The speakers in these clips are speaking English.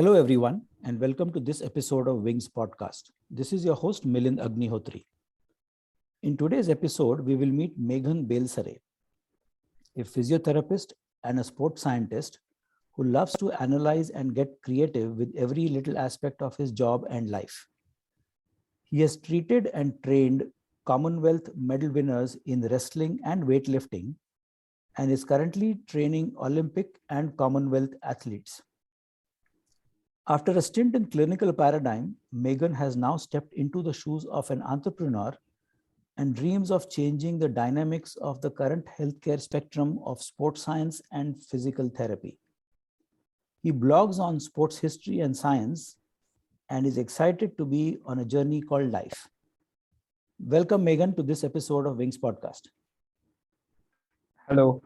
Hello, everyone, and welcome to this episode of Wings Podcast. This is your host, Milind Agnihotri. In today's episode, we will meet Meghan Belsare, a physiotherapist and a sports scientist who loves to analyze and get creative with every little aspect of his job and life. He has treated and trained Commonwealth medal winners in wrestling and weightlifting and is currently training Olympic and Commonwealth athletes. After a stint in clinical paradigm, Meghan has now stepped into the shoes of an entrepreneur and dreams of changing the dynamics of the current healthcare spectrum of sports science and physical therapy. He blogs on sports history and science and is excited to be on a journey called life. Welcome, Meghan, to this episode of Wings Podcast. Hello.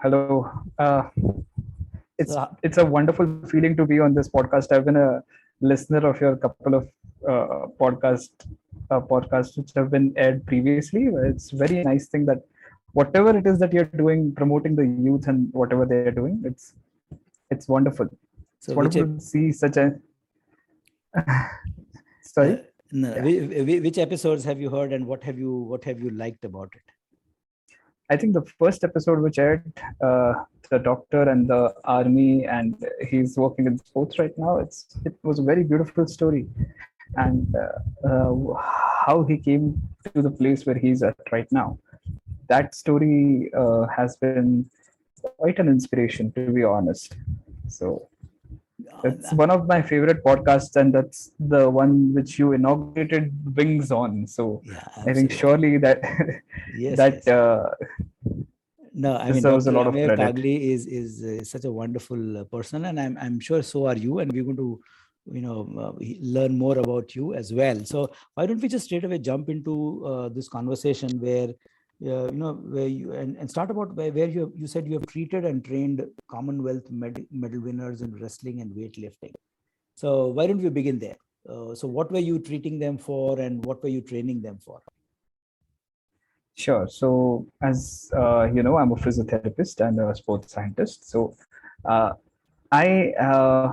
It's a wonderful feeling to be on this podcast. I've been a listener of your couple of podcasts which have been aired previously. It's a very nice thing that whatever it is that you're doing, promoting the youth and whatever they're doing, it's wonderful. So it's wonderful to see such a sorry. Which episodes have you heard, and what have you liked about it? I think the first episode which aired, the doctor and the army, and he's working in sports right now. It was a very beautiful story, and how he came to the place where he's at right now. That story has been quite an inspiration, to be honest. So it's one of my favorite podcasts, and that's the one which you inaugurated Wings on. So yeah, I think surely that no, I mean, deserves Dr. a lot of Amir credit. Kagli is such a wonderful person, and I'm sure so are you, and we're going to learn more about you as well. So why don't we just straight away jump into this conversation where where you and start about where you said you have treated and trained Commonwealth medal winners in wrestling and weightlifting. So why don't we begin there? So what were you treating them for, and what were you training them for? Sure. So as I'm a physiotherapist and a sports scientist. So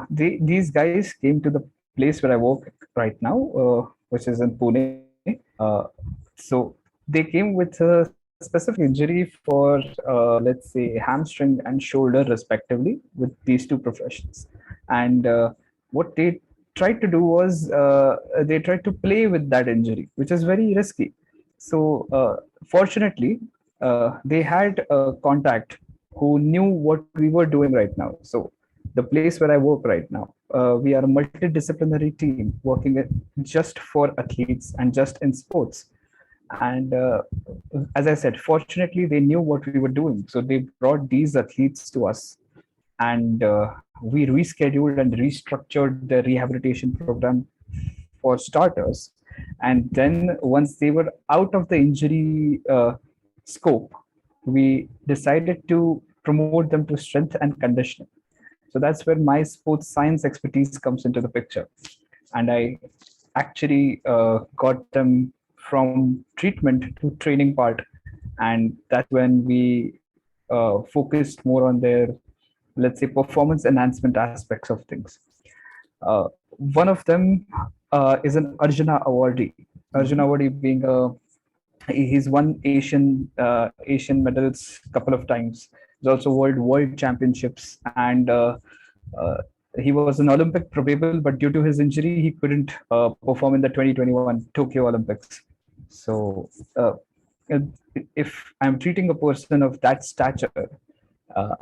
these guys came to the place where I work right now, which is in Pune. So they came with a specific injury for, let's say, hamstring and shoulder, respectively, with these two professions. And what they tried to do was they tried to play with that injury, which is very risky. So fortunately, they had a contact who knew what we were doing right now. So the place where I work right now, we are a multidisciplinary team working just for athletes and just in sports. And as I said, fortunately, they knew what we were doing. So they brought these athletes to us, and we rescheduled and restructured the rehabilitation program for starters. And then once they were out of the injury scope, we decided to promote them to strength and conditioning. So that's where my sports science expertise comes into the picture. And I actually got them from treatment to training part. And that's when we focused more on their, let's say, performance enhancement aspects of things. One of them is an Arjuna awardee. Arjuna awardee being he's won Asian medals a couple of times. He's also world championships, and he was an Olympic probable, but due to his injury, he couldn't perform in the 2021 Tokyo Olympics. So if I'm treating a person of that stature,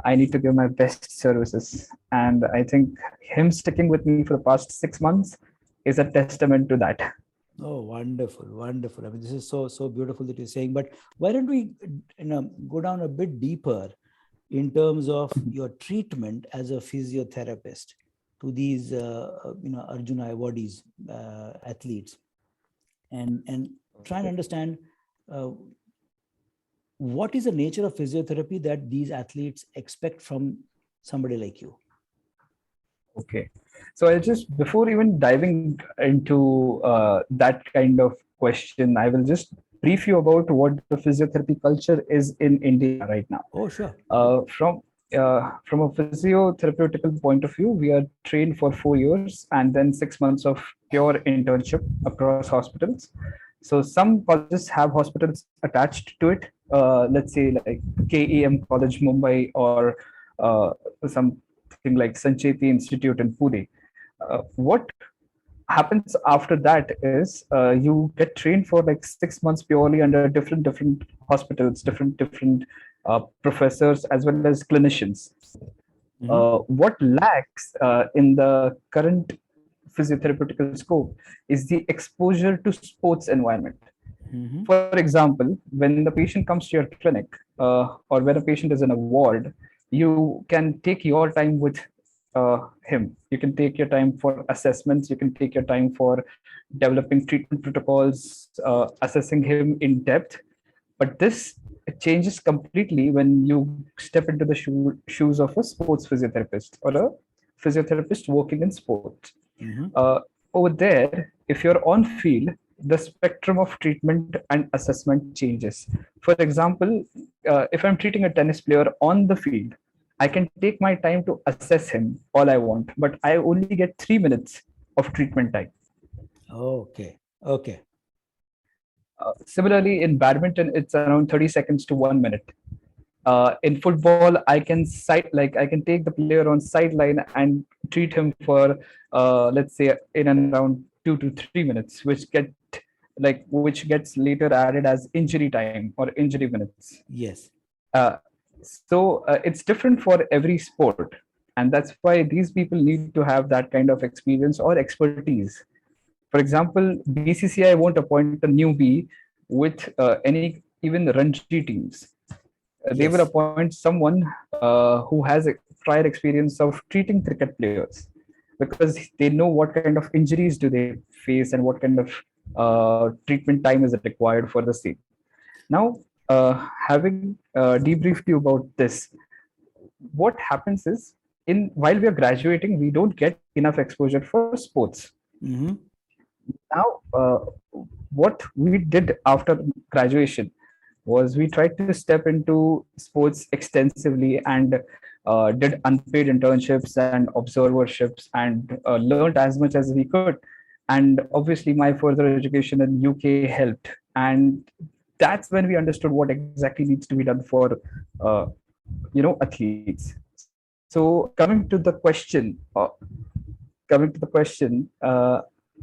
I need to give my best services. And I think him sticking with me for the past 6 months is a testament to that. Oh, wonderful. I mean, this is so beautiful that you're saying, but why don't we go down a bit deeper in terms of your treatment as a physiotherapist to these Arjuna awardees athletes, and try and understand what is the nature of physiotherapy that these athletes expect from somebody like you? Okay. So I'll just, before even diving into that kind of question, I will just brief you about what the physiotherapy culture is in India right now. Oh, sure. from a physiotherapeutical point of view, we are trained for 4 years and then 6 months of pure internship across hospitals. So some colleges have hospitals attached to it. Let's say like KEM College Mumbai, or something like Sancheti Institute in Pune. What happens after that is you get trained for like 6 months purely under different hospitals, different professors as well as clinicians. Mm-hmm. What lacks in the current physiotherapeutical scope is the exposure to sports environment. Mm-hmm. For example, when the patient comes to your clinic, or when a patient is in a ward, you can take your time with him. You can take your time for assessments. You can take your time for developing treatment protocols, assessing him in depth. But this changes completely when you step into the shoes of a sports physiotherapist or a physiotherapist working in sports. Mm-hmm. Over there, if you're on field, the spectrum of treatment and assessment changes. For example, if I'm treating a tennis player on the field, I can take my time to assess him all I want, but I only get 3 minutes of treatment time. Okay. Okay. Similarly, in badminton, it's around 30 seconds to 1 minute. In football, I can take the player on sideline and treat him for let's say in and around 2 to 3 minutes, which gets later added as injury time or injury minutes. Yes. Uh, it's different for every sport, and that's why these people need to have that kind of experience or expertise. For example, BCCI won't appoint a newbie with any even Ranji teams. They will Yes. appoint someone who has a prior experience of treating cricket players, because they know what kind of injuries do they face and what kind of treatment time is required for the same. Now, having debriefed you about this, what happens is, in while we are graduating, we don't get enough exposure for sports. Mm-hmm. Now, what we did after graduation was we tried to step into sports extensively and did unpaid internships and observerships and learned as much as we could. And obviously, my further education in UK helped. And that's when we understood what exactly needs to be done for athletes. So coming to the question,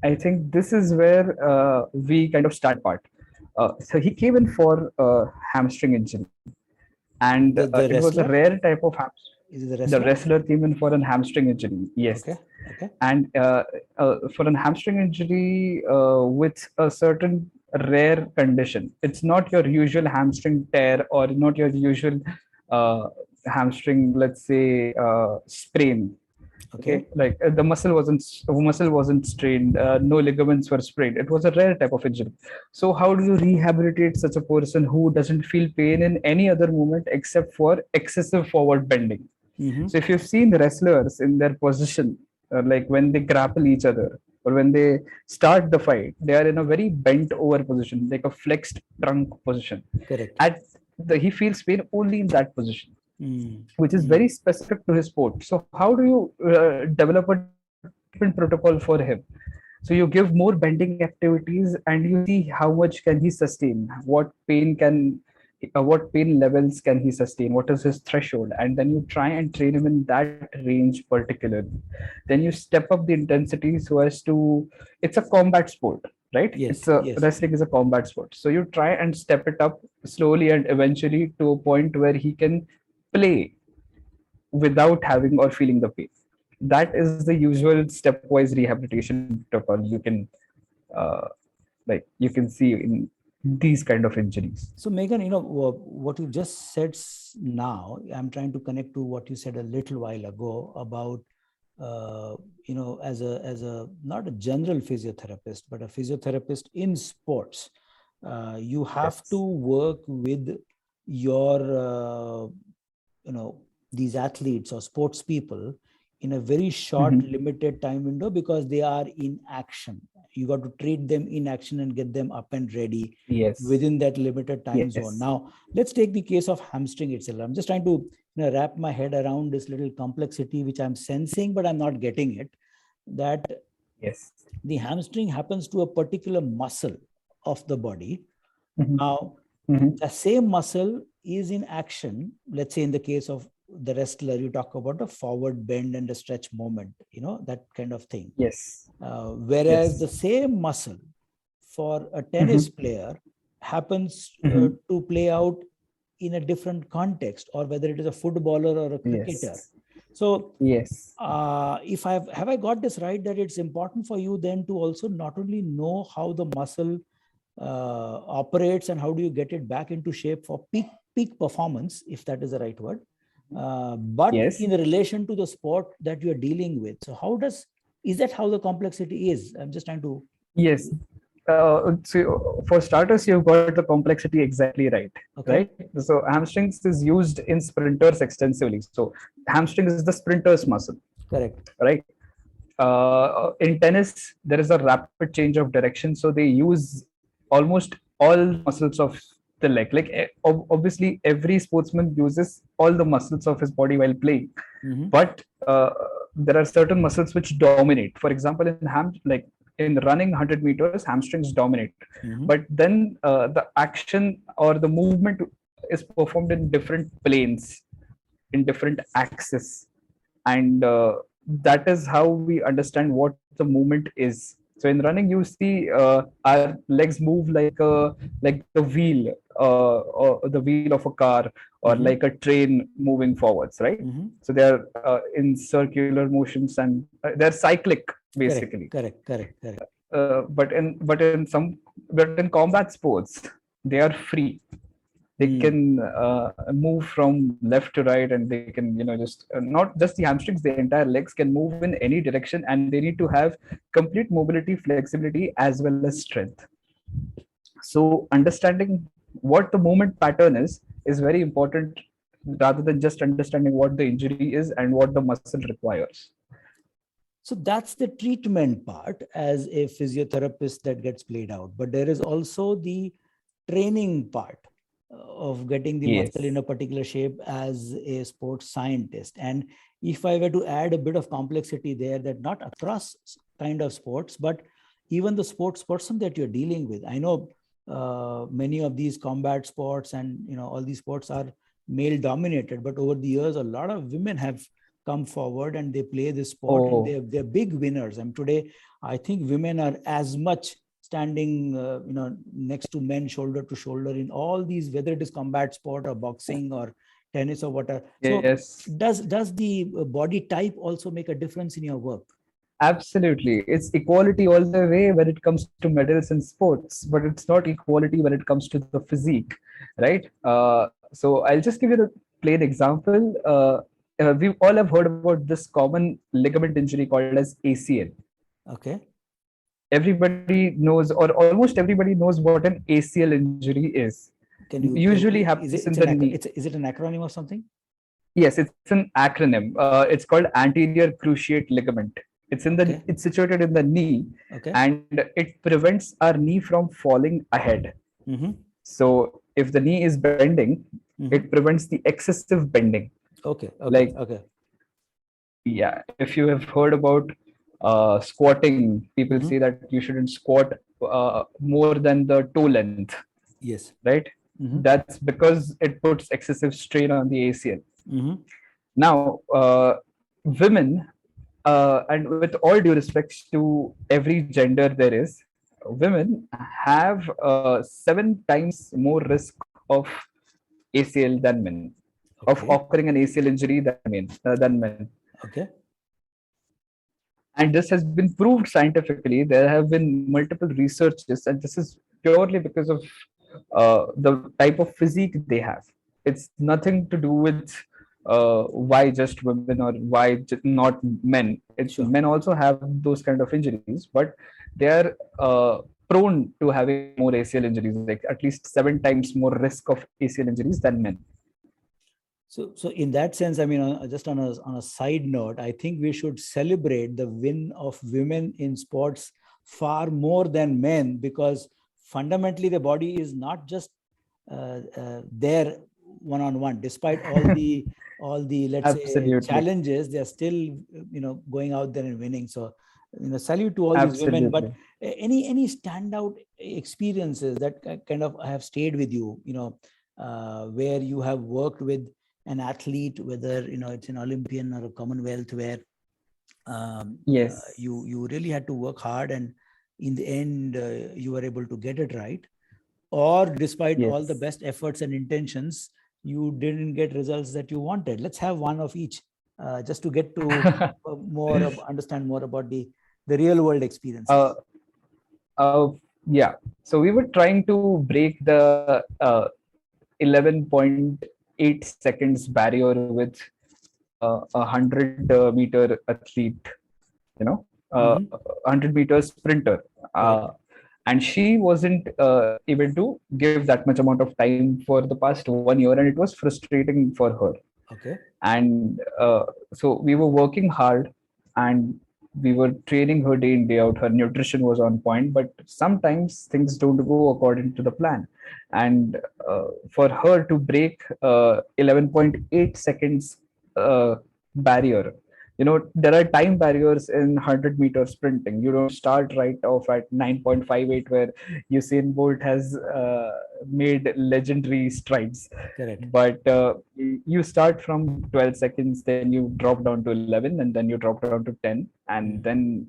I think this is where we kind of start part. So he came in for hamstring injury, and The it was a wrestler? rare type of hamstring. Is it the The wrestler? wrestler came in for an hamstring injury, Okay. yes, Okay. and for an hamstring injury with a certain rare condition. It's not your usual hamstring tear or not your usual hamstring, let's say, sprain. Okay. Okay, like the muscle wasn't strained, no ligaments were sprained. It was a rare type of injury. So how do you rehabilitate such a person who doesn't feel pain in any other movement except for excessive forward bending? Mm-hmm. So if you've seen the wrestlers in their position, like when they grapple each other or when they start the fight, they are in a very bent over position, like a flexed trunk position. Correct. At he feels pain only in that position, Mm. which is Mm. very specific to his sport. So how do you develop a treatment protocol for him? So you give more bending activities and you see how much can he sustain, what pain levels can he sustain, what is his threshold, and then you try and train him in that range particularly. Then you step up the intensity so as to, it's a combat sport, right? Yes. It's a Yes. wrestling is a combat sport. So you try and step it up slowly and eventually to a point where he can play without having or feeling the pain. That is the usual stepwise rehabilitation protocol you can see in these kind of injuries. So, Megan, what you just said now, I'm trying to connect to what you said a little while ago about, as a not a general physiotherapist, but a physiotherapist in sports. You have to Yes. work with your, these athletes or sports people in a very short, Mhm. limited time window because they are in action. You got to treat them in action and get them up and ready Yes. within that limited time Yes. zone. Now, let's take the case of hamstring itself. I'm just trying to wrap my head around this little complexity which I'm sensing, but I'm not getting it. That Yes. the hamstring happens to a particular muscle of the body. Mhm. Now, Mhm. the same muscle is in action. Let's say in the case of the wrestler, you talk about a forward bend and a stretch movement, that kind of thing. Yes. Whereas the Yes. same muscle for a tennis Mhm. player happens Mhm. to play out in a different context, or whether it is a footballer or a cricketer. Yes. So Yes. if I got this right, that it's important for you then to also not only know how the muscle operates and how do you get it back into shape for peak performance, if that is the right word, but Yes. in relation to the sport that you're dealing with. So is that how the complexity is? I'm just trying to. Yes. So for starters, you've got the complexity exactly right. Okay. Right. So hamstrings is used in sprinters extensively. So hamstring is the sprinter's muscle. Correct. Right. In tennis, there is a rapid change of direction, so they use almost all muscles of the leg. Like obviously, every sportsman uses all the muscles of his body while playing, Mm-hmm. but there are certain muscles which dominate. For example, like in running 100 meters, hamstrings dominate, Mm-hmm. but then the action or the movement is performed in different planes, in different axes, and that is how we understand what the movement is. So in running, you see our legs move like the wheel, or the wheel of a car, or Mm-hmm. like a train moving forwards, right? Mm-hmm. So they are in circular motions, and they're cyclic Correct. basically. Correct. Correct. Correct. But in combat sports, they are free. They Mm. can move from left to right, and they can just not just the hamstrings, the entire legs can move in any direction, and they need to have complete mobility, flexibility, as well as strength. So understanding what the movement pattern is very important, rather than just understanding what the injury is and what the muscle requires. So that's the treatment part as a physiotherapist that gets played out. But there is also the training part of getting the muscle in Yes. a particular shape as a sports scientist. And if I were to add a bit of complexity there, that not across kind of sports, but even the sports person that you're dealing with. I know many of these combat sports and all these sports are male dominated, but over the years, a lot of women have come forward and they play this sport, and Oh, they're big winners. And today, I think women are as much standing, next to men, shoulder to shoulder in all these, whether it is combat sport or boxing or tennis or whatever. So, yes. does the body type also make a difference in your work? Absolutely. It's equality all the way when it comes to medals in sports, but it's not equality when it comes to the physique, right? So I'll just give you the plain example. We all have heard about this common ligament injury called as ACL. Okay. Everybody knows, or almost everybody knows, what an ACL injury is. Can you? Usually happens in the knee. Is it an acronym or something? Yes, it's an acronym. It's called anterior cruciate ligament. Okay. It's situated in the knee, Okay. and it prevents our knee from falling ahead. Mm-hmm. So if the knee is bending, Mm-hmm. it prevents the excessive bending. Okay. Okay. Like, Okay. yeah, if you have heard about squatting, people Mm-hmm. say that you shouldn't squat more than the toe length, Yes. right? Mm-hmm. That's because it puts excessive strain on the ACL. Mm-hmm. Now, women, and with all due respect to every gender there is, women have 7 times more risk of ACL than men, of Okay. occurring an ACL injury than men. Okay. And this has been proved scientifically. There have been multiple researches, and this is purely because of the type of physique they have. It's nothing to do with why just women or why not men. Sure. Men also have those kind of injuries, but they are prone to having more ACL injuries, like at least 7 times more risk of ACL injuries than men. So in that sense, I mean, just on a side note, I think we should celebrate the win of women in sports far more than men, because fundamentally the body is not just there one on one, despite all the all the, let's say, Absolutely. challenges, they are still, going out there and winning. So, salute to all these women. But Absolutely. any standout experiences that kind of have stayed with you, where you have worked with an athlete, whether it's an Olympian or a Commonwealth, where Yes. you really had to work hard, and in the end you were able to get it right, or despite all the Yes. best efforts and intentions, you didn't get results that you wanted. Let's have one of each, just to get to understand more about the real world uh, experiences. uh, yeah. So we were trying to break the 11.8 seconds barrier with a 100-meter athlete, you know, Mm-hmm. 100-meter sprinter. Right. And she wasn't able to give that much amount of time for the past 1 year, and it was frustrating for her. Okay. And so we were working hard, and we were training her day in day out. Her nutrition was on point, but sometimes things don't go according to the plan. And for her to break 11.8 seconds barrier, there are time barriers in 100-meter sprinting. You don't start right off at 9.58, where Usain Bolt has made legendary strides, Correct. but you start from 12 seconds, then you drop down to 11, and then you drop down to 10, and Mm-hmm. then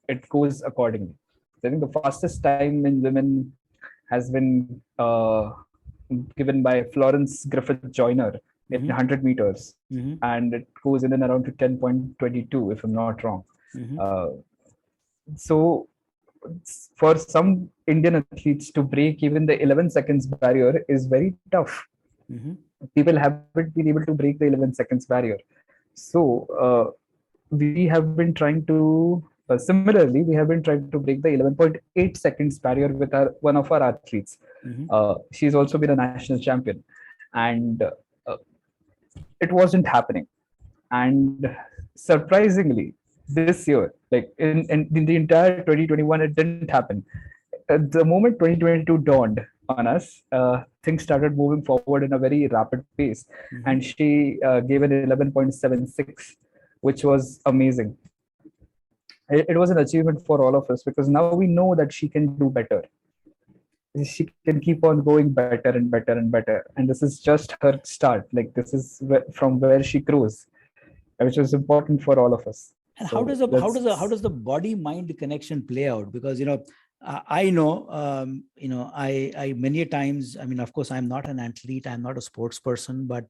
it goes accordingly. So I think the fastest time in women has been given by Florence Griffith Joyner in Mm-hmm. 100 meters, Mm-hmm. and it goes in and around to 10.22, if I'm not wrong. Mm-hmm. uh, so for some Indian athletes to break even the 11 seconds barrier is very tough. Mm-hmm. People haven't been able to break the 11 seconds barrier. So we have been trying to, similarly, we have been trying to break the 11.8 seconds barrier with one of our athletes. Mm-hmm. She's also been a national champion, and it wasn't happening. And surprisingly, this year, like in the entire 2021, it didn't happen. The moment 2022 dawned on us, things started moving forward in a very rapid pace, Mm-hmm. and she gave an 11.76, which was amazing. It was an achievement for all of us, because now we know that she can do better. She can keep on going better and better and better, and this is just her start. Like, this is from where she grows, which was important for all of us. And So how that's does the body mind connection play out? Because I know, I many times, I mean, of course, I'm not an athlete, I'm not a sports person, but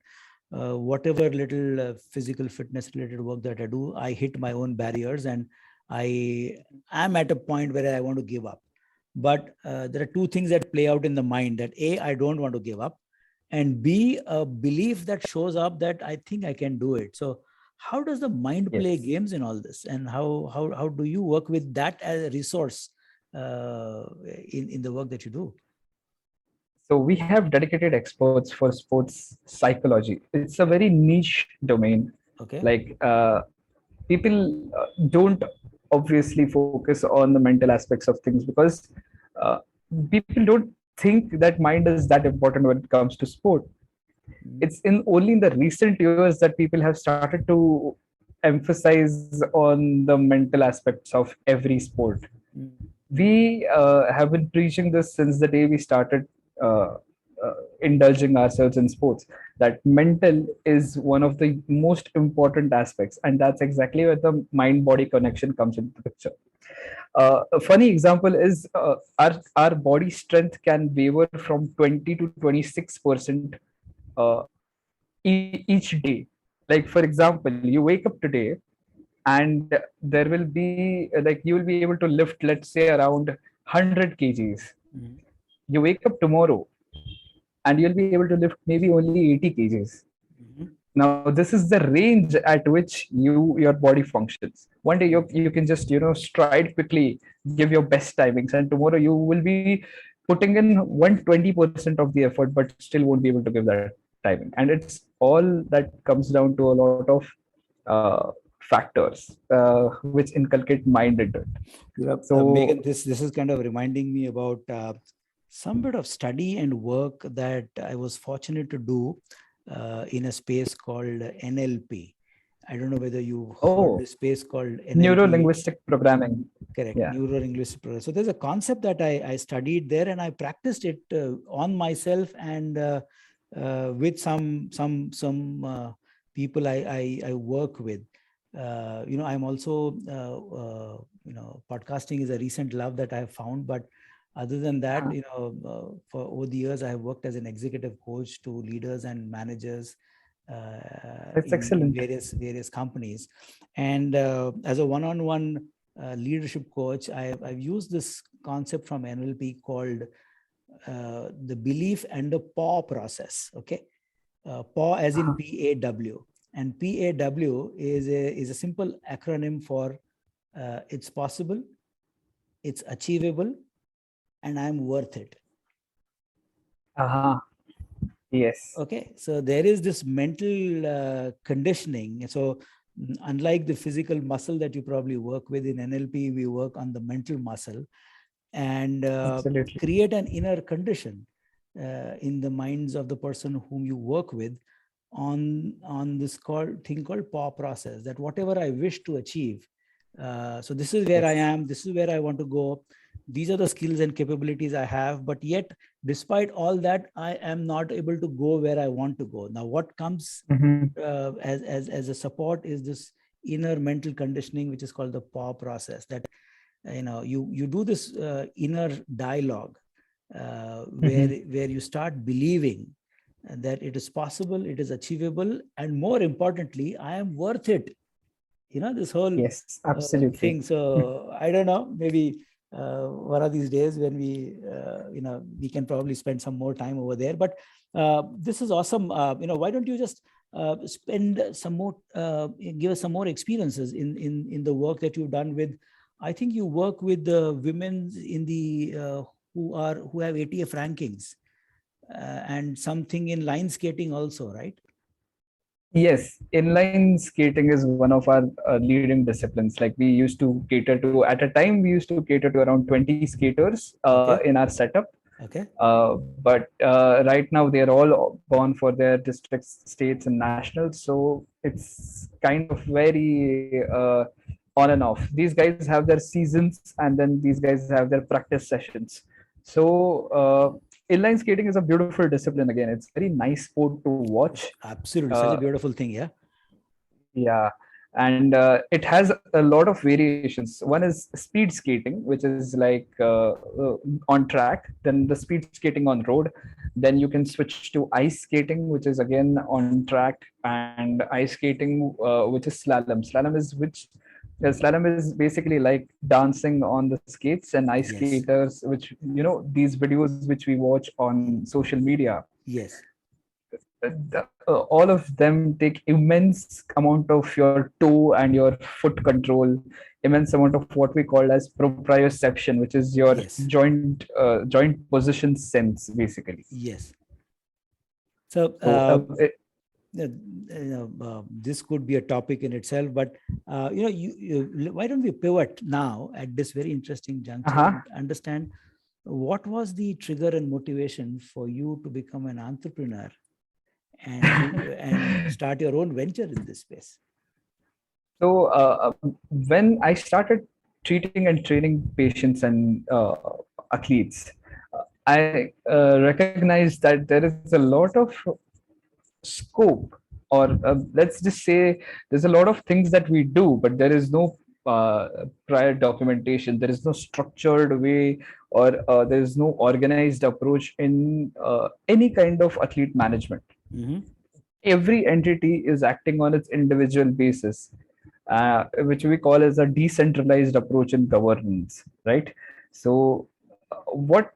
whatever little physical fitness related work that I do, I hit my own barriers, and I am at a point where I want to give up. But there are two things that play out in the mind: that A, I don't want to give up, and B, a belief that shows up that I think I can do it. So how does the mind play yes. games in all this, and how do you work with that as a resource in the work that you do? So we have dedicated experts for sports psychology. It's a very niche domain. Okay. Like, people don't obviously focus on the mental aspects of things, because uh, people don't think that mind is that important when it comes to sport. Mm-hmm. It's in only in the recent years that people have started to emphasize on the mental aspects of every sport. We have been preaching this since the day we started uh, indulging ourselves in sports, that mental is one of the most important aspects, and that's exactly where the mind body connection comes into the picture. A funny example is, our body strength can waver from 20 to 26% uh, each day. Like, for example, you wake up today, and there will be, like, you will be able to lift, let's say, around 100 kgs. Mm-hmm. You wake up tomorrow, and you'll be able to lift maybe only 80 kgs. Mm-hmm. Now, this is the range at which your body functions. One day you can just, stride quickly, give your best timings, and tomorrow you will be putting in 120% of the effort, but still won't be able to give that timing. And it's all that comes down to a lot of factors which inculcate mind into it. So Meghan, this is kind of reminding me about some bit of study and work that I was fortunate to do in a space called NLP. I don't know whether you heard Oh, the space called neuro NLP. linguistic programming. Correct, Yeah. neuro-linguistic programming. So there's a concept that I studied there, and I practiced it on myself and with some people I work with. I'm also podcasting is a recent love that I have found, but other than that, for over the years, I have worked as an executive coach to leaders and managers That's in excellent. various companies, and as a one-on-one leadership coach, I've used this concept from NLP called the belief and the PAW process. Okay, PAW as in PAW, and PAW is a simple acronym for it's possible, it's achievable, and I'm worth it. Yes. Okay, so there is this mental conditioning. So unlike the physical muscle that you probably work with in NLP, we work on the mental muscle and Absolutely. create an inner condition in the minds of the person whom you work with on this thing called PAW process, that whatever I wish to achieve, so this is where I am, this is where I want to go, these are the skills and capabilities I have, but yet despite all that, I am not able to go where I want to go. Now what comes as a support is this inner mental conditioning, which is called the PAW process, that you do this inner dialogue where you start believing that it is possible, it is achievable, and more importantly, I am worth it. This whole Yes, absolutely. thing. So I don't know, maybe one of these days when we can probably spend some more time over there. But this is awesome. Why don't you just spend some more, give us some more experiences in the work that you've done with. I think you work with the women in the who have ATF rankings and something in line skating also, right? Yes, inline skating is one of our leading disciplines. Like we used to cater to, at a time, we used to cater to around 20 skaters Okay. in our setup. Okay. But right now they're all gone for their districts, states, and nationals. So it's kind of very on and off. These guys have their seasons, and then these guys have their practice sessions. So inline skating is a beautiful discipline. Again, it's very nice sport to watch. Absolutely, such a beautiful thing. Yeah. Yeah, and it has a lot of variations. One is speed skating, which is like on track, then the speed skating on road. Then you can switch to ice skating, which is again on track, and ice skating, which is slalom. Slalom is basically like dancing on the skates, and ice Yes. skaters, which these videos which we watch on social media. Yes. All of them take immense amount of your toe and your foot control, immense amount of what we call as proprioception, which is your Yes. joint position sense, basically. Yes. So this could be a topic in itself, but why don't we pivot now at this very interesting juncture and understand what was the trigger and motivation for you to become an entrepreneur and start your own venture in this space? So when I started treating and training patients and athletes, I recognized that there is a lot of scope, or let's just say there's a lot of things that we do, but there is no prior documentation, there is no structured way, or there is no organized approach in any kind of athlete management. Every entity is acting on its individual basis, which we call as a decentralized approach in governance, right? So what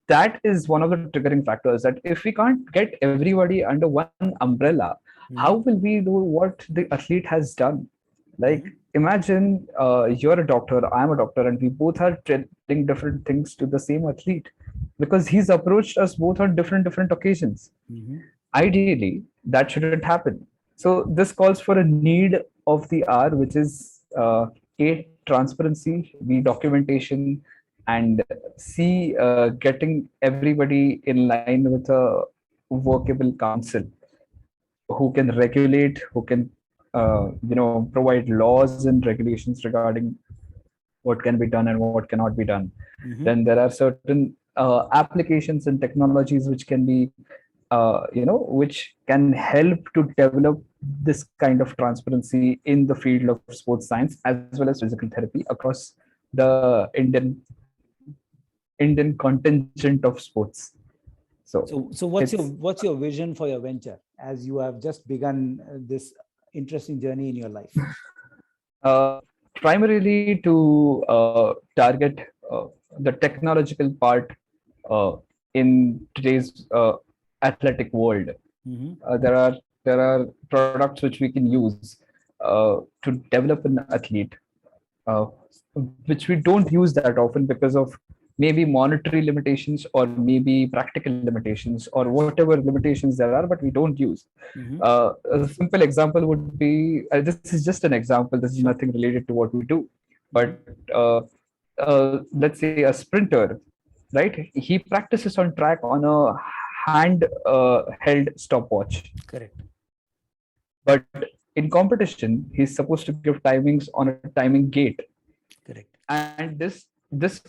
that is one of the triggering factors, that if we can't get everybody under one umbrella, how will we do what the athlete has done? Like, imagine you're a doctor, I'm a doctor, and we both are telling different things to the same athlete because he's approached us both on different occasions. Ideally, that shouldn't happen. So this calls for a need of the hour, which is A, transparency, B, documentation, and C, getting everybody in line with a workable council who can regulate, who can provide laws and regulations regarding what can be done and what cannot be done. Mm-hmm. Then there are certain applications and technologies which can be which can help to develop this kind of transparency in the field of sports science as well as physical therapy across the Indian contingent of sports. So So what's your vision for your venture as you have just begun this interesting journey in your life? uh, primarily to target the technological part in today's athletic world. Mm-hmm. There are products which we can use to develop an athlete, uh, which we don't use that often because of maybe monetary limitations or maybe practical limitations or whatever limitations there are, but we don't use. Mm-hmm. A simple example would be, this is just an example, this is Sure. nothing related to what we do, Mm-hmm. but let's say a sprinter, right? He practices on track on a hand held stopwatch, Correct. but in competition he's supposed to give timings on a timing gate, Correct. and this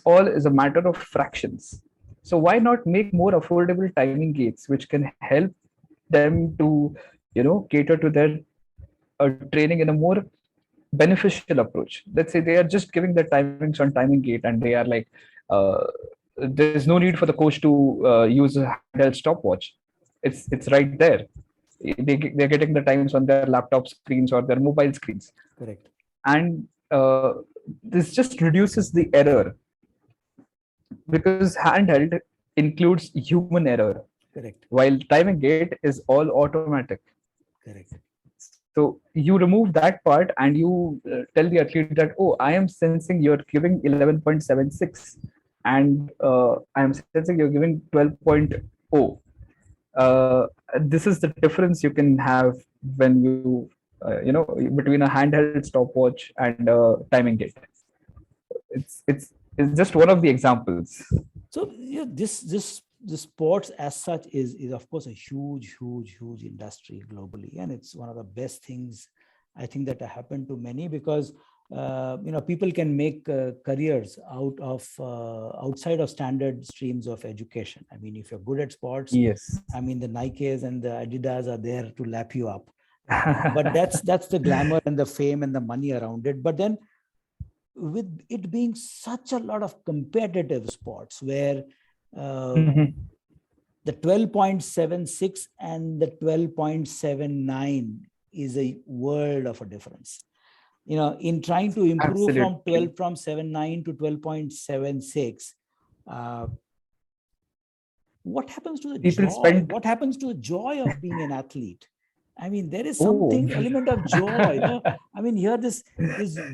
all is a matter of fractions. So why not make more affordable timing gates which can help them to cater to their training in a more beneficial approach. Let's say they are just giving their timings on timing gate and they are like, uh, there's no need for the coach to use a handheld stopwatch. It's right there. They're getting the times on their laptop screens or their mobile screens, Correct. and this just reduces the error because handheld includes human error, Correct. while timing gate is all automatic. Correct. So you remove that part and you tell the athlete that, oh, I am sensing you're giving 11.76 and I am sensing you're giving 12.0. This is the difference you can have when between a handheld stopwatch and a timing gate. It's just one of the examples. So yeah, this sports as such is of course a huge industry globally, and it's one of the best things I think that happened to many because people can make careers out of outside of standard streams of education. I mean, if you're good at sports, Yes. I mean the Nikes and the Adidas are there to lap you up, but that's the glamour and the fame and the money around it. But then with it being such a lot of competitive sports where uh, the 12.76 and the 12.79 is a world of a difference. In trying to improve from Absolutely. 12.79 to 12.76, what happens to the People joy? spend. What happens to the joy of being an athlete? I mean, there is Oh. something element of joy. I mean, here this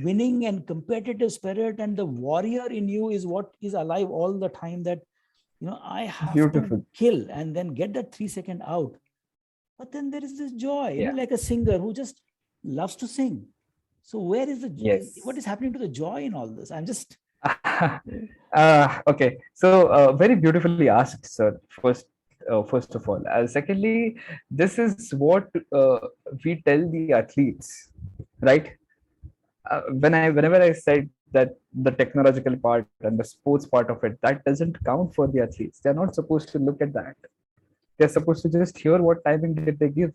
winning and competitive spirit and the warrior in you is what is alive all the time. That I have to Beautiful. kill and then get that 3 second out. But then there is this joy, Yeah. like a singer who just loves to sing. So where is Yes. what is happening to the joy in all this? I'm just Okay, so very beautifully asked, sir. First of all, secondly, this is what we tell the athletes, right? Whenever I said that the technological part and the sports part of it, that doesn't count for the athletes. They're not supposed to look at that. They're supposed to just hear what timing did they give.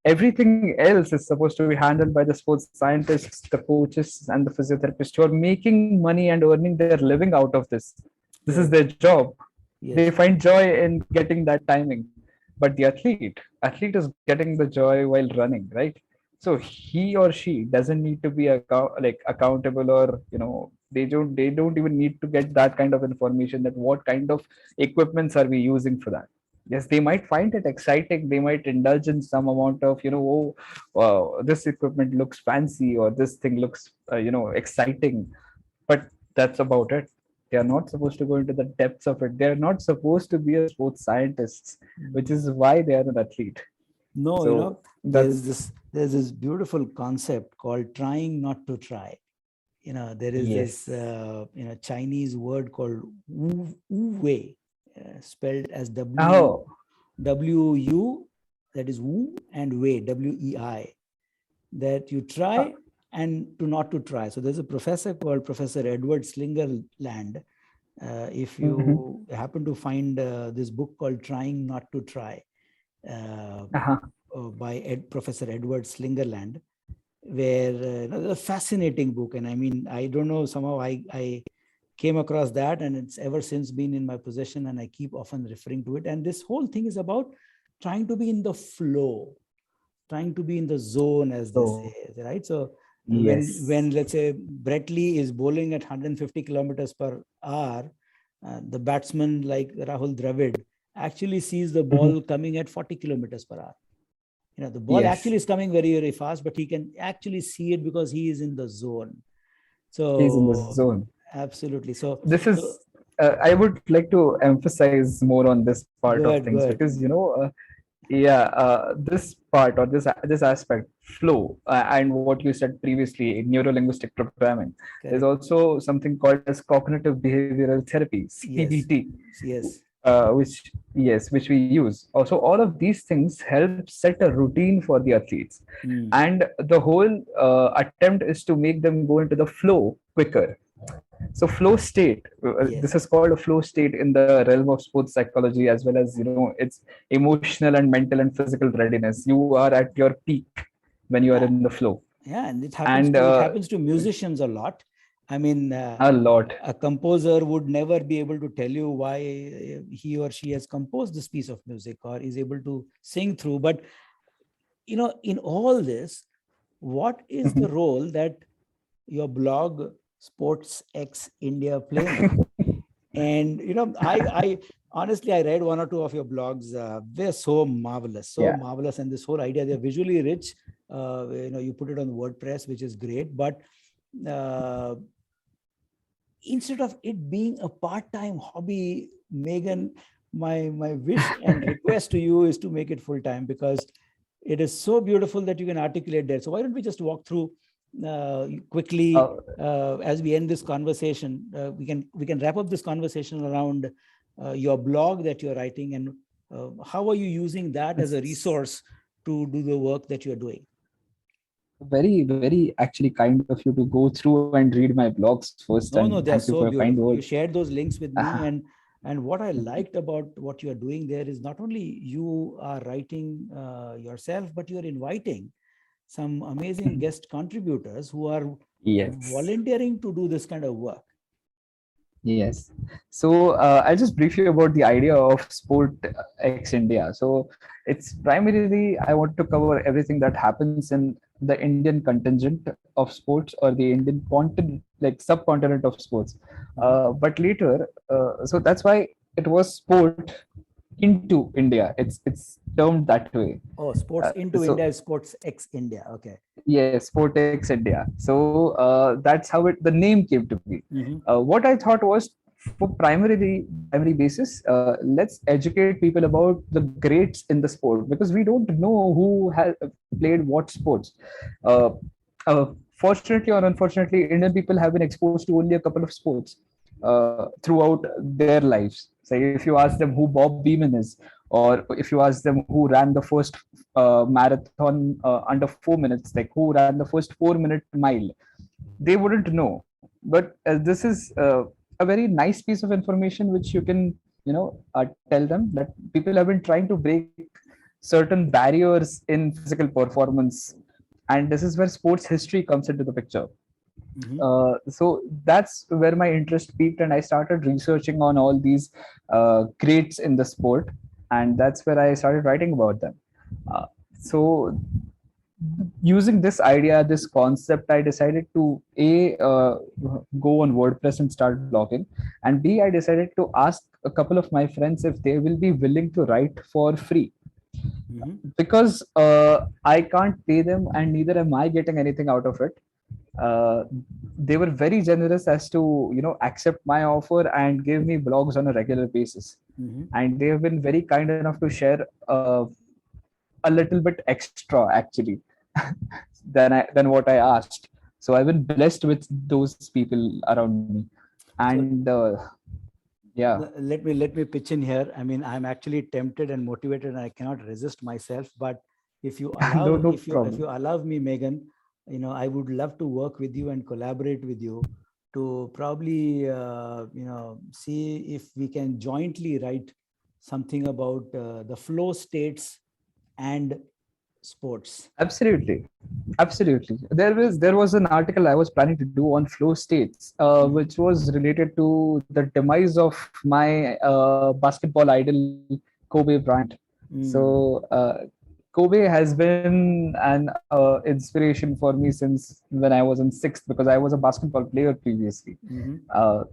Everything else is supposed to be handled by the sports scientists, the coaches, and the physiotherapists who are making money and earning their living out of this. This is their job. They yes, find joy in getting that timing. But the athlete is getting the joy while running, right? So he or she doesn't need to be accountable, or they don't even need to get that kind of information that what kind of equipments are we using for that. Yes, they might find it exciting, they might indulge in some amount of oh, wow, this equipment looks fancy or this thing looks exciting, but that's about it. They are not supposed to go into the depths of it. They're not supposed to be a sports scientists, which is why they are an athlete. no, So that's there's this beautiful concept called trying not to try. There is this yes. Chinese word called wu wei, spelled as w Oh, WU, that is woo, and way, WEI, that you try and to not to try. So there's a professor called Professor Edward Slingerland. If you happen to find this book called Trying Not to Try by Professor Edward Slingerland, where a fascinating book. And I mean, I don't know, somehow I came across that, and it's ever since been in my possession, and I keep often referring to it. And this whole thing is about trying to be in the flow, trying to be in the zone, as they say, right? So when let's say Brett Lee is bowling at 150 kilometers per hour, the batsman like Rahul Dravid actually sees the ball coming at 40 kilometers per hour. The ball actually is coming very, very fast, but he can actually see it because he is in the zone. So he's in the zone. Absolutely. So this is, I would like to emphasize more on this part of things, because this part, or this aspect, flow, and what you said previously, neuro-linguistic programming. There's also something called as cognitive behavioral therapy, CBT. Yes. Which we use. Also, all of these things help set a routine for the athletes, and the whole attempt is to make them go into the flow quicker. So flow state, this is called a flow state in the realm of sports psychology, as well as it's emotional and mental and physical readiness. You are at your peak when you are in the flow. And it happens to musicians a lot. I mean, a lot. A composer would never be able to tell you why he or she has composed this piece of music or is able to sing through. But, in all this, what is the role that your blog Sports X India playing? And, I honestly, I read one or two of your blogs. They're so marvelous, marvelous. And this whole idea, they're visually rich. You put it on WordPress, which is great. But instead of it being a part-time hobby, Meghan, my wish and request to you is to make it full-time, because it is so beautiful that you can articulate that. So why don't we just walk through quickly as we end this conversation? We can wrap up this conversation around your blog that you're writing, and how are you using that as a resource to do the work that you're doing? Very, very actually kind of you to go through and read my blogs first. No, they're so beautiful. You shared those links with me, and what I liked about what you're doing there is not only you are writing yourself, but you're inviting some amazing guest contributors who are volunteering to do this kind of work. Yes. So I'll just brief you about the idea of Sport X India. So it's primarily, I want to cover everything that happens in the Indian contingent of sports, or the Indian continent, like subcontinent of sports. But later, so that's why it was Sport into India. It's termed that way. Oh, Sports into India is Sports X India. Okay. Yes, Sport X India. So that's how the name came to be. What I thought was, for primary basis, let's educate people about the greats in the sport, because we don't know who has played what sports. Fortunately or unfortunately, Indian people have been exposed to only a couple of sports throughout their lives. So if you ask them who Bob Beamon is, or if you ask them who ran the first marathon under 4 minutes, like who ran the first 4-minute mile, they wouldn't know. But this is a very nice piece of information which you can tell them, that people have been trying to break certain barriers in physical performance, and this is where sports history comes into the picture. So that's where my interest peaked, and I started researching on all these greats in the sport, and that's where I started writing about them. So using this idea, this concept, I decided to go on WordPress and start blogging, and B, I decided to ask a couple of my friends if they will be willing to write for free. Because I can't pay them, and neither am I getting anything out of it. They were very generous as to accept my offer and give me blogs on a regular basis, and they have been very kind enough to share a little bit extra actually than what I asked. So I've been blessed with those people around me, and Yeah. Let me pitch in here. I mean, I'm actually tempted and motivated, and I cannot resist myself. But if you No, allow, no if you problem. allow me, Megan, I would love to work with you and collaborate with you to probably, see if we can jointly write something about the flow states and sports. Absolutely. Absolutely. There was an article I was planning to do on flow states, Mhm. which was related to the demise of my basketball idol Kobe Bryant. Mm. So Kobe has been an inspiration for me since when I was in sixth, because I was a basketball player previously. Mhm. Uh,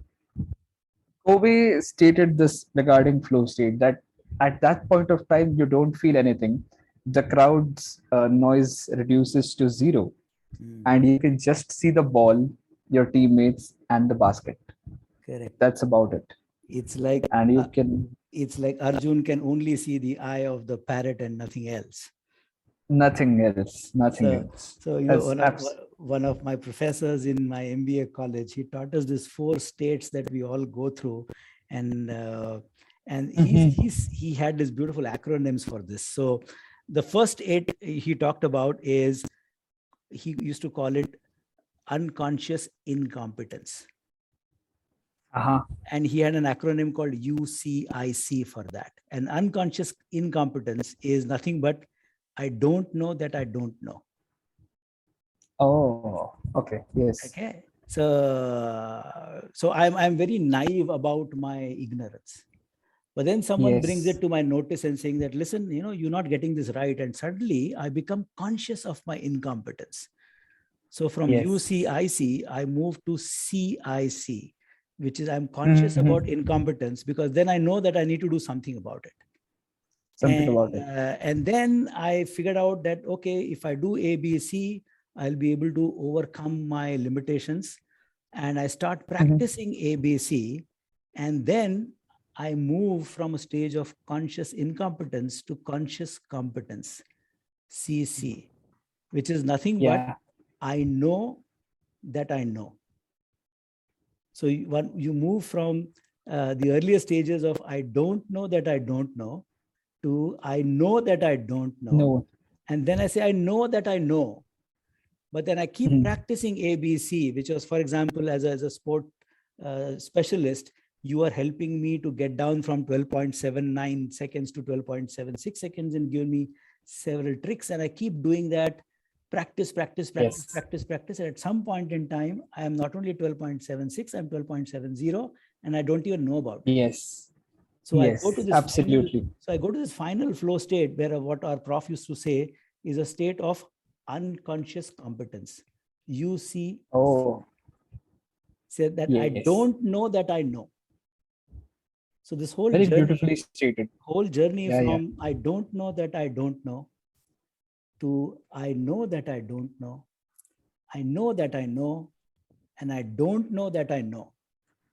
Kobe stated this regarding flow state, that at that point of time you don't feel anything. The crowd's noise reduces to zero, Mm. and you can just see the ball, your teammates, and the basket. Correct. That's about it. It's like And you uh, can it's like Arjun can only see the eye of the parrot and nothing else. nothing else, nothing So, else. so As one of my professors in my MBA college, he taught us these four states that we all go through, and he had these beautiful acronyms for this. So, the first eight he talked about is, he used to call it unconscious incompetence, uh-huh. and he had an acronym called UCIC for that. And unconscious incompetence is nothing but I don't know that I don't know. Oh, okay, yes, Okay. So I'm very naive about my ignorance. But then someone brings yes, it to my notice and saying that, listen, you're not getting this right. And suddenly I become conscious of my incompetence. So from yes. UCIC, I move to CIC, which is I'm conscious Mhm. about incompetence, because then I know that I need to do something about it. Something about it. And then I figured out that, okay, if I do ABC, I'll be able to overcome my limitations. And I start Mhm. practicing ABC. And then I move from a stage of conscious incompetence to conscious competence, CC, which is nothing but Yeah, I know that I know. So you move from the earlier stages of I don't know that I don't know to I know that I don't know. no. And then I say, I know that I know. But then I keep Mhm. practicing ABC, which was, for example, as a sport specialist, you are helping me to get down from 12.79 seconds to 12.76 seconds and give me several tricks. And I keep doing that, practice, practice, practice, Yes, practice, practice. And at some point in time, I am not only 12.76, I'm 12.70, and I don't even know about it. yes, So I go to yes, this final, absolutely. so I go to this final flow state where what our prof used to say is a state of unconscious competence. UC Oh, said that I yes. don't know that I know. So this Very beautifully stated. whole journey Yeah, yeah. from I don't know that I don't know to I know that I don't know, I know that I know, and I don't know that I know.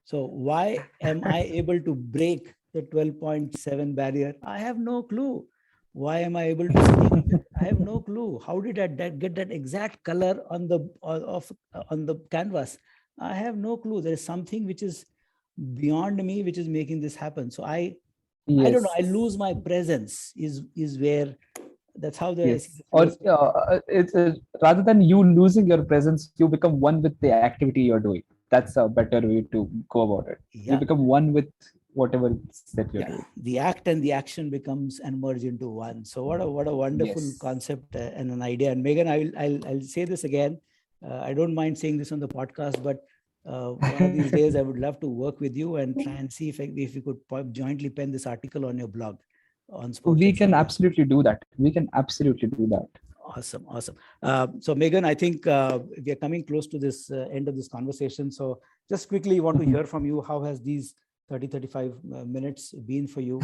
So why am I able to break the 12.7 barrier? I have no clue. Why am I able to stick with it? I have no clue. How did I get that exact color on the canvas? I have no clue. There is something which is beyond me, which is making this happen. So I don't know. Yes, I lose my presence. Is where that's how I see yes. the Or flow state. it's rather than you losing your presence, you become one with the activity you're doing. That's a better way to go about it. You Yeah, become one with whatever it's that you're yeah. doing. The act and the action becomes and merge into one. So what a wonderful Yes. concept and an idea. And Megan, I'll say this again. I don't mind saying this on the podcast, but one of these days I would love to work with you and try and see if we could jointly pen this article on your blog on sports We can example. absolutely do that. We can absolutely do that. Awesome, awesome. So Megan, I think we are coming close to this end of this conversation. So just quickly want to Mhm. hear from you. How has these 35 minutes been for you?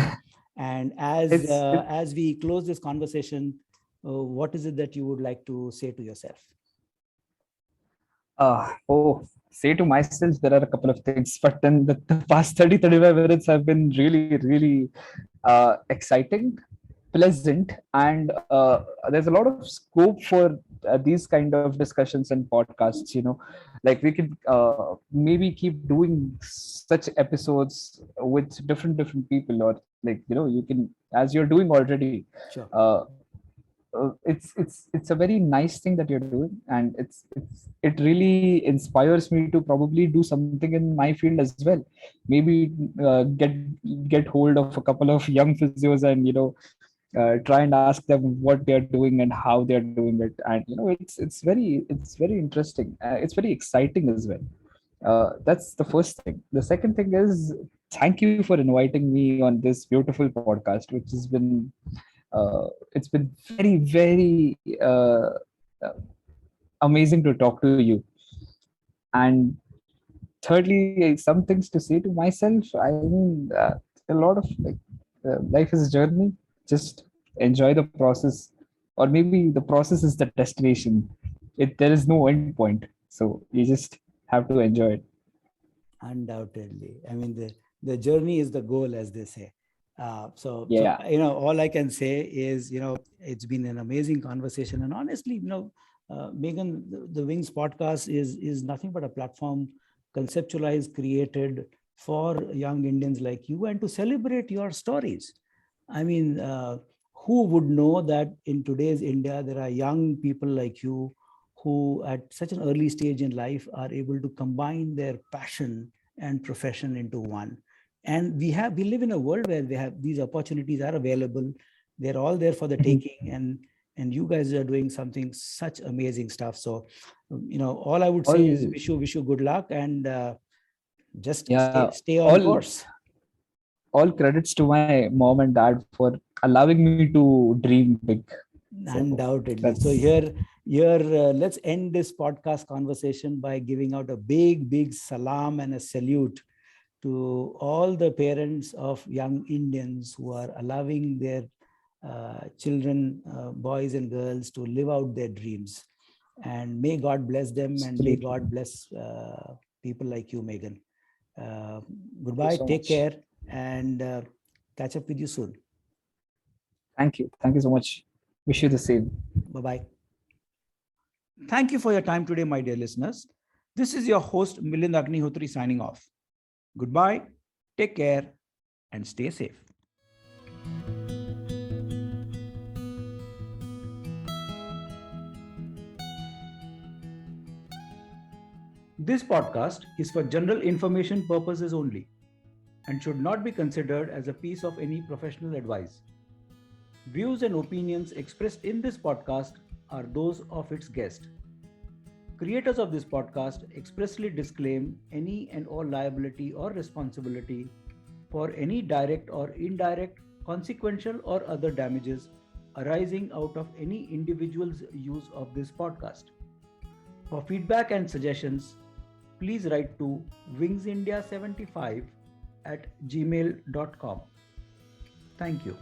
And It's it, as we close this conversation, what is it that you would like to say to yourself? oh, say to myself, there are a couple of things, but then the past 30-35 minutes have been really, really exciting, pleasant, and there's a lot of scope for these kind of discussions and podcasts, like we could maybe keep doing such episodes with different people, or like, you can, as you're doing already. Sure. It's a very nice thing that you're doing, and it really inspires me to probably do something in my field as well. Maybe get hold of a couple of young physios, and try and ask them what they are doing and how they are doing it. And it's very interesting. It's very exciting as well. That's the first thing. The second thing is, thank you for inviting me on this beautiful podcast, which has been it's been very, very uh, amazing to talk to you. And thirdly, some things to say to myself. I mean, a lot of, like, life is a journey. Just enjoy the process, or maybe the process is the destination. There is no end point, so you just have to enjoy it. Undoubtedly. I mean, the journey is the goal, as they say. So, Yeah. all I can say is, it's been an amazing conversation. And honestly, Meghan, the Wings podcast is nothing but a platform conceptualized, created for young Indians like you, and to celebrate your stories. I mean, who would know that in today's India, there are young people like you who at such an early stage in life are able to combine their passion and profession into one. And we live in a world where these opportunities are available. They're all there for the taking, and you guys are doing something such amazing stuff. So, all I would say is wish you good luck, and just stay on course. All credits to my mom and dad for allowing me to dream big. Undoubtedly. So here, let's end this podcast conversation by giving out a big salam and a salute to all the parents of young Indians who are allowing their children, boys and girls, to live out their dreams. And may God bless them, and may God bless people like you, Meghan. Goodbye, take care, and catch up with you soon. Thank you so much. Wish you the same. Bye-bye. Thank you for your time today, my dear listeners. This is your host, Milind Agnihotri, signing off. Goodbye, take care, and stay safe. This podcast is for general information purposes only and should not be considered as a piece of any professional advice. Views and opinions expressed in this podcast are those of its guest. Creators of this podcast expressly disclaim any and all liability or responsibility for any direct or indirect, consequential or other damages arising out of any individual's use of this podcast. For feedback and suggestions, please write to wingsindia75@gmail.com. Thank you.